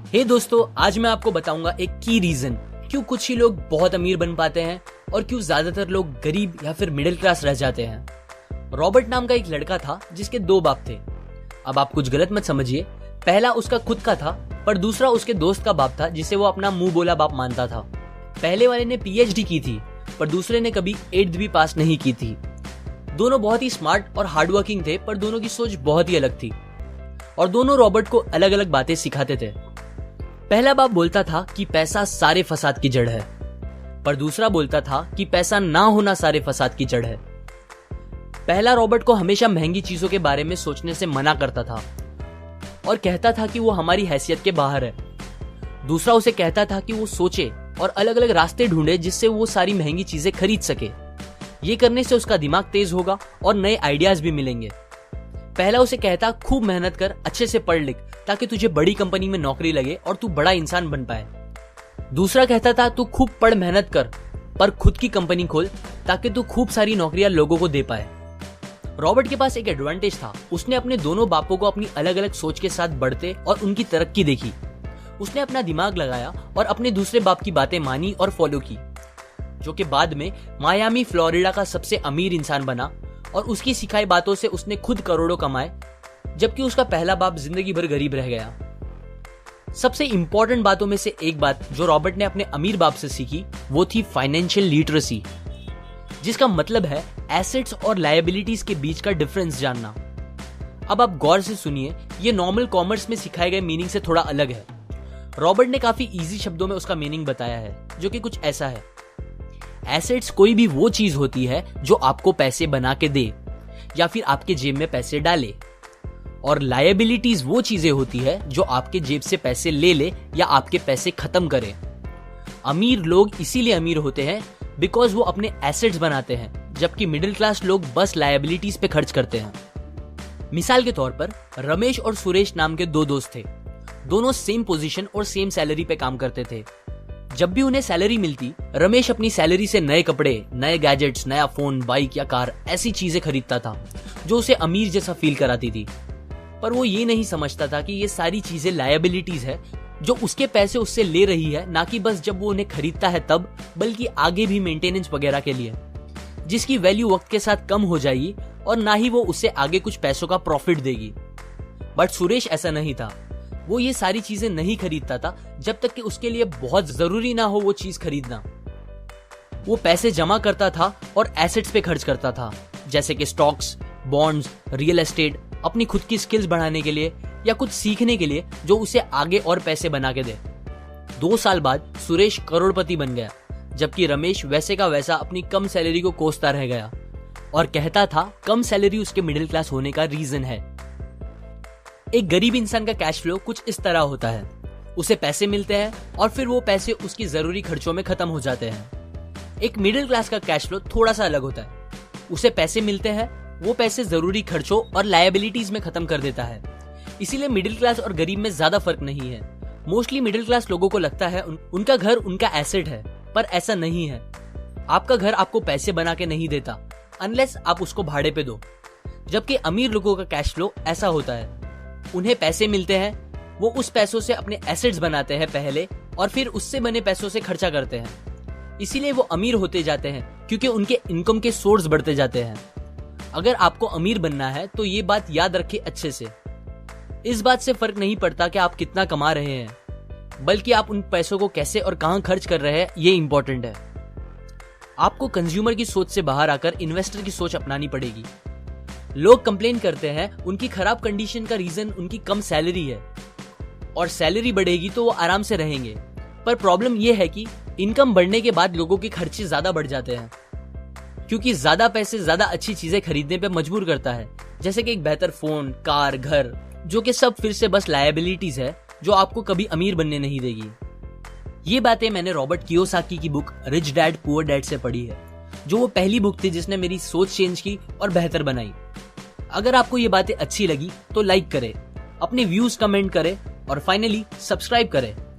हे दोस्तों, आज मैं आपको बताऊंगा एक की रीजन क्यों कुछ ही लोग बहुत अमीर बन पाते हैं और क्यों ज्यादातर लोग गरीब या फिर मिडिल क्लास रह जाते हैं। रॉबर्ट नाम का एक लड़का था जिसके दो बाप थे। अब आप कुछ गलत मत समझिए, पहला उसका खुद का था पर दूसरा उसके दोस्त का बाप था जिसे वो अपना मुंह बोला बाप मानता था। पहले वाले ने पीएचडी की थी पर दूसरे ने कभी 8th भी पास नहीं की थी। दोनों बहुत ही स्मार्ट और हार्डवर्किंग थे पर दोनों की सोच बहुत ही अलग थी और दोनों रॉबर्ट को अलग अलग बातें सिखाते थे। पहला बाप बोलता था कि पैसा सारे फसाद की जड़ है, पर दूसरा बोलता था कि पैसा ना होना सारे फसाद की जड़ है। पहला रॉबर्ट को हमेशा महंगी चीजों के बारे में सोचने से मना करता था और कहता था कि वो हमारी हैसियत के बाहर है। दूसरा उसे कहता था कि वो सोचे और अलग अलग रास्ते ढूंढे जिससे वो सारी महंगी चीजें खरीद सके। ये करने से उसका दिमाग तेज होगा और नए आइडियाज भी मिलेंगे। पहला उसे कहता खूब मेहनत कर, अच्छे से पढ़ लिख ताकि तुझे बड़ी कंपनी में नौकरी लगे और तू बड़ा इंसान बन पाए। दूसरा कहता था तू खूब पढ़ मेहनत कर पर खुद की कंपनी खोल ताकि तू खूब सारी नौकरियां लोगों को दे पाए। रॉबर्ट के पास एक एडवांटेज था, उसने अपने दोनों बापों को अपनी अलग अलग सोच के साथ बढ़ते और उनकी तरक्की देखी। उसने अपना दिमाग लगाया और अपने दूसरे बाप की बातें मानी और फॉलो की, जो कि बाद में मायामी फ्लोरिडा का सबसे अमीर इंसान बना और उसकी सिखाई बातों से उसने खुद करोड़ों कमाए, जबकि उसका पहला बाप जिंदगी भर गरीब रह गया। सबसे इंपॉर्टेंट बातों में से एक बात जो रॉबर्ट ने अपने अमीर बाप से सीखी वो थी फाइनेंशियल लिटरेसी, जिसका मतलब है एसेट्स और लायबिलिटीज के बीच का डिफरेंस जानना। अब आप गौर से सुनिए, ये नॉर्मल कॉमर्स में सिखाए गए मीनिंग से थोड़ा अलग है। रॉबर्ट ने काफी इजी शब्दों में उसका मीनिंग बताया है, जो कि कुछ ऐसा है। एसेट्स कोई भी वो चीज होती है जो आपको पैसे बना के दे या फिर आपके जेब में पैसे डाले, और लायबिलिटीज वो चीजें होती है जो आपके जेब से पैसे ले ले या आपके पैसे खत्म करे। अमीर लोग इसीलिए अमीर होते हैं बिकॉज वो अपने एसेट्स बनाते हैं, जबकि मिडिल क्लास लोग बस लायबिलिटीज पे खर्च करते हैं। मिसाल के तौर पर रमेश और सुरेश नाम के दो दोस्त थे। दोनों सेम पोजीशन और सेम सैलरी पे काम करते थे। जब भी उन्हें सैलरी मिलती, रमेश अपनी सैलरी से नए कपड़े, नए गैजेट्स, नया फोन, बाइक या कार ऐसी चीजें खरीदता था जो उसे अमीर जैसा फील कराती थी। पर वो ये नहीं समझता था कि ये सारी चीजें लायबिलिटीज है जो उसके पैसे उससे ले रही है, ना कि बस जब वो उन्हें खरीदता है तब, बल्कि आगे भी मेंटेनेंस वगैरह के लिए, जिसकी वैल्यू वक्त के साथ कम हो जाएगी और ना ही वो उससे आगे कुछ पैसों का प्रॉफिट देगी। बट सुरेश ऐसा नहीं था। वो ये सारी चीजें नहीं खरीदता था जब तक कि उसके लिए बहुत जरूरी ना हो वो चीज खरीदना। वो पैसे जमा करता था और एसेट्स पे खर्च करता था, जैसे कि स्टॉक्स, बॉन्ड्स, रियल एस्टेट, अपनी खुद की स्किल्स बढ़ाने के लिए या कुछ सीखने के लिए जो उसे आगे और पैसे बना के दे। 2 साल बाद सुरेश करोड़पति बन गया, जबकि रमेश वैसे का वैसा अपनी कम सैलरी को कोसता रह गया और कहता था कम सैलरी उसके मिडिल क्लास होने का रीजन है। एक गरीब इंसान का कैश फ्लो कुछ इस तरह होता है, उसे पैसे मिलते हैं और फिर वो पैसे उसकी जरूरी खर्चों में खत्म हो जाते हैं। एक मिडिल क्लास का कैश फ्लो थोड़ा सा अलग होता है, उसे पैसे मिलते हैं, वो पैसे जरूरी खर्चों और लायबिलिटीज में खत्म कर देता है। इसीलिए मिडिल क्लास और गरीब में ज्यादा फर्क नहीं है। मोस्टली मिडिल क्लास लोगों को लगता है उनका घर उनका एसेट है, पर ऐसा नहीं है। आपका घर आपको पैसे बना के नहीं देता अनलेस आप उसको भाड़े पे दो, जबकि अमीर लोगों का कैश फ्लो ऐसा होता है। उन्हें पैसे मिलते हैं, वो उस पैसों से अपने एसेट्स बनाते हैं पहले और फिर उससे बने पैसों से खर्चा करते हैं। इसीलिए वो अमीर होते जाते हैं क्योंकि उनके इनकम के सोर्स बढ़ते जाते हैं। अगर आपको अमीर बनना है तो ये बात याद रखिए अच्छे से। इस बात से फर्क नहीं पड़ता कि आप कितना कमा रहे हैं, बल्कि आप उन पैसों को कैसे और कहां खर्च कर रहे हैं, ये इंपॉर्टेंट है। आपको कंज्यूमर की सोच से बाहर आकर इन्वेस्टर की सोच अपनानी पड़ेगी। लोग कंप्लेन करते हैं उनकी खराब कंडीशन का रीजन उनकी कम सैलरी है और सैलरी बढ़ेगी तो वो आराम से रहेंगे, पर प्रॉब्लम ये है कि इनकम बढ़ने के बाद लोगों के खर्चे ज्यादा बढ़ जाते हैं, क्योंकि ज्यादा पैसे ज्यादा अच्छी चीजें खरीदने पे मजबूर करता है, जैसे कि एक बेहतर फोन, कार, घर, जो कि सब फिर से बस लायबिलिटीज है जो आपको कभी अमीर बनने नहीं देगी। ये बातें मैंने रॉबर्ट कियोसाकी की book rich dad poor dad से पढ़ी है, जो वो पहली बुक थी जिसने मेरी सोच चेंज की और बेहतर बनाई। अगर आपको ये बातें अच्छी लगी तो लाइक करें, अपने व्यूज कमेंट करें और फाइनली सब्सक्राइब करें।